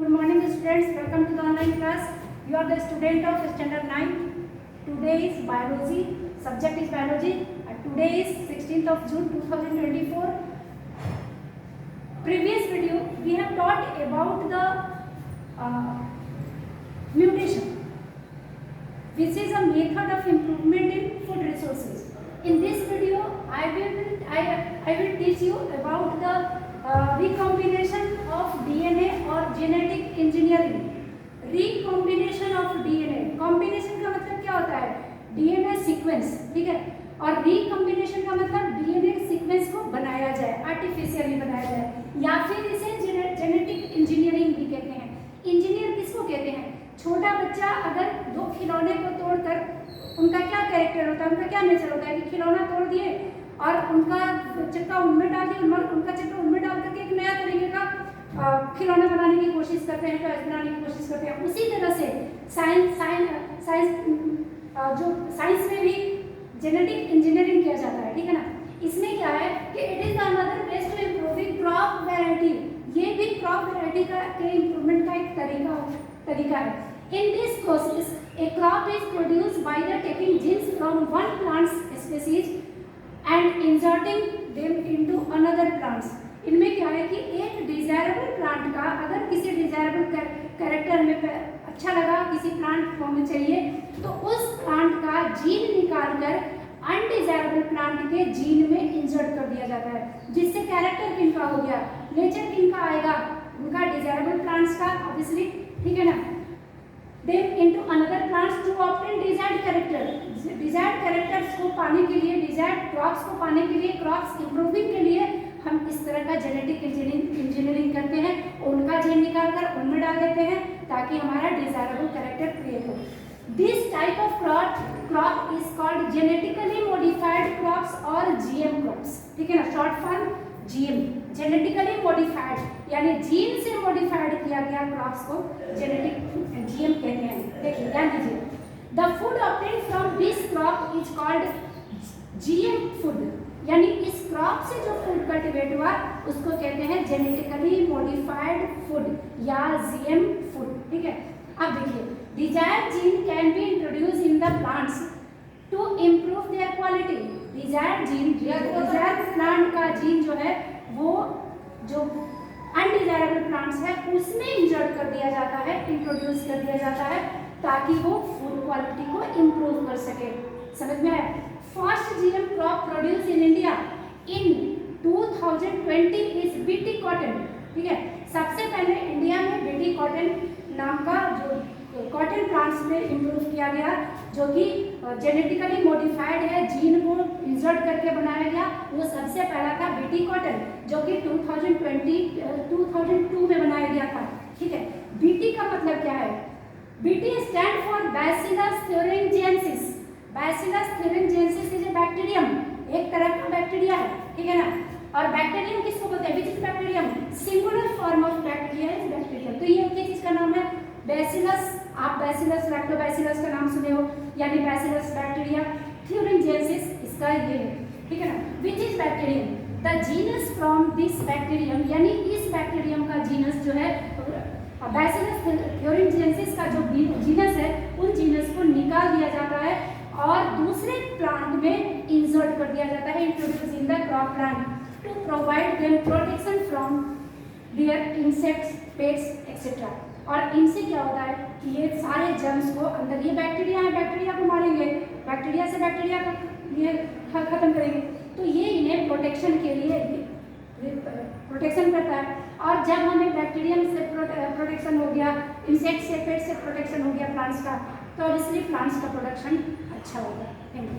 Good morning students, welcome to the online class. You are the student of standard 9. Today is biology, subject is biology. Today is 16th of June 2024. Previous video we have taught about the nutrition, which is a method of improvement in food resources. In this video I will teach you about the recombination of DNA or genetic engineering. recombination of DNA, combination का मतलब क्या होता है? DNA sequence, ठीक है, और recombination का मतलब DNA सीक्वेंस को बनाया जाए, आर्टिफिशियली बनाया जाए, या फिर इसे जेनेटिक इंजीनियरिंग भी कहते हैं. इंजीनियर किसको कहते हैं? छोटा बच्चा अगर दो खिलौने को तोड़कर, उनका क्या कैरेक्टर होता है, उनका क्या नेचर होता है कि खिलौना तोड़ दिए और उनका चक्का उनमें डाल दिया, उनका चक्का उनमें डाल करके एक नया तरीके का खिलौना बनाने की कोशिश करते हैं, टॉयज बनाने की कोशिश करते हैं. उसी तरह से साइंस में भी जेनेटिक इंजीनियरिंग किया जाता है, ठीक है ना. इसमें क्या है कि it is another ways to improving crop variety. ये भी क्रॉप वैरायटी का के इम्प्रूवमेंट का एक तरीका है. In this process a crop is produced by the taking genes from one plant species and inserting them into another plants. इनमें क्या है कि एक डिजायरेबल प्लांट का अगर किसी डिजायरेबल कैरेक्टर में अच्छा लगा, किसी प्लांट फॉर्म में चाहिए, तो उस प्लांट का जीन निकालकर अनडिजायरेबल प्लांट के जीन में इंसर्ट कर दिया जाता है, जिससे कैरेक्टर किनका हो गया, नेचर किनका आएगा, उनका डिजायरेबल प्लांट्स का ऑब्वियसली, ठीक है ना. Then into another plants to obtain desired character. Desired characters को पाने के लिए, desired crops को पाने के लिए, crops improving के लिए हम इस तरह का जेनेटिक इंजीनियरिंग करते हैं. उनका जीन निकाल कर उनमें डाल देते हैं ताकि हमारा डिजायरेबल कैरेक्टर क्रिएट हो. This type of crop is called genetically modified crops or GM crops. ठीक है ना, short form GM, genetically modified, यानी जीन से मॉडिफाइड किया गया क्रॉप्स को जेनेटिक GM कहते हैं. देखिए ध्यान दीजिए, the food obtained from this crop is called GM food, यानी इस क्रॉप से जो फूड कल्टीवेट हुआ उसको कहते हैं जेनेटिकली मॉडिफाइड फूड या GM फूड, ठीक है. अब देखिए, desired gene can be introduce in the plants to improve their quality. Desired gene, desired plant का जीन जो है वो जो अनडिजायरेबल प्लांट्स है उसमें इंसर्ट कर दिया जाता है, इंट्रोड्यूस कर दिया जाता है ताकि वो फूड क्वालिटी को इम्प्रूव कर सके. समझ में आया? First GM crop produce in India in 2020 is BT cotton, ठीक है. सबसे पहले इंडिया में BT कॉटन नाम का जो कॉटन प्लांट्स में इम्प्रूव किया गया, जो कि जेनेटिकली मॉडिफाइड है, जीन को इंसर्ट करके बनाया गया, वो सबसे पहला था BT कॉटन, जो कि 2002 में बनाया गया था, ठीक है. BT का मतलब क्या है? BT stand for bacillus thuringiensis. Bacillus thuringiensis is a bacterium, एक तरह का बैक्टीरिया है, ठीक है ना. और बैक्टीरियम किसको बोलते हैं? Which is bacterium? Singular form of bacteria is bacterium. तो ये किस चीज का नाम है? बैसिलस. आप बैसिलस लैक्टोबैसिलस का नाम सुने हो, यानी बैसिलस बैक्टीरिया. thuringiensis इसका ये है, ठीक है ना. Which is bacterium? The genus from this bacterium, यानी इस बैक्टीरियम का जीनस जो है, बैसिलस thuringiensis का जो जीनस है, उन जीनस को निकाल दिया जाता है और दूसरे प्लांट में इंसर्ट कर दिया जाता है, introduce in the crop plant to provide them protection from their insects, pests etcetera. और इनसे क्या होता है कि ये सारे जर्म्स को अंदर, ये बैक्टीरिया है, बैक्टीरिया को मारेंगे, बैक्टीरिया से बैक्टीरिया का ये खत्म करेंगे, तो ये इन्हें प्रोटेक्शन के लिए प्रोटेक्शन करता है. और जब हमें बैक्टीरियम से प्रोटेक्शन हो गया, इंसेक्ट से, पेट से प्रोटेक्शन हो गया प्लांट्स का, तो ऑब्वियसली प्लांट्स का प्रोडक्शन अच्छा होगा. Thank you.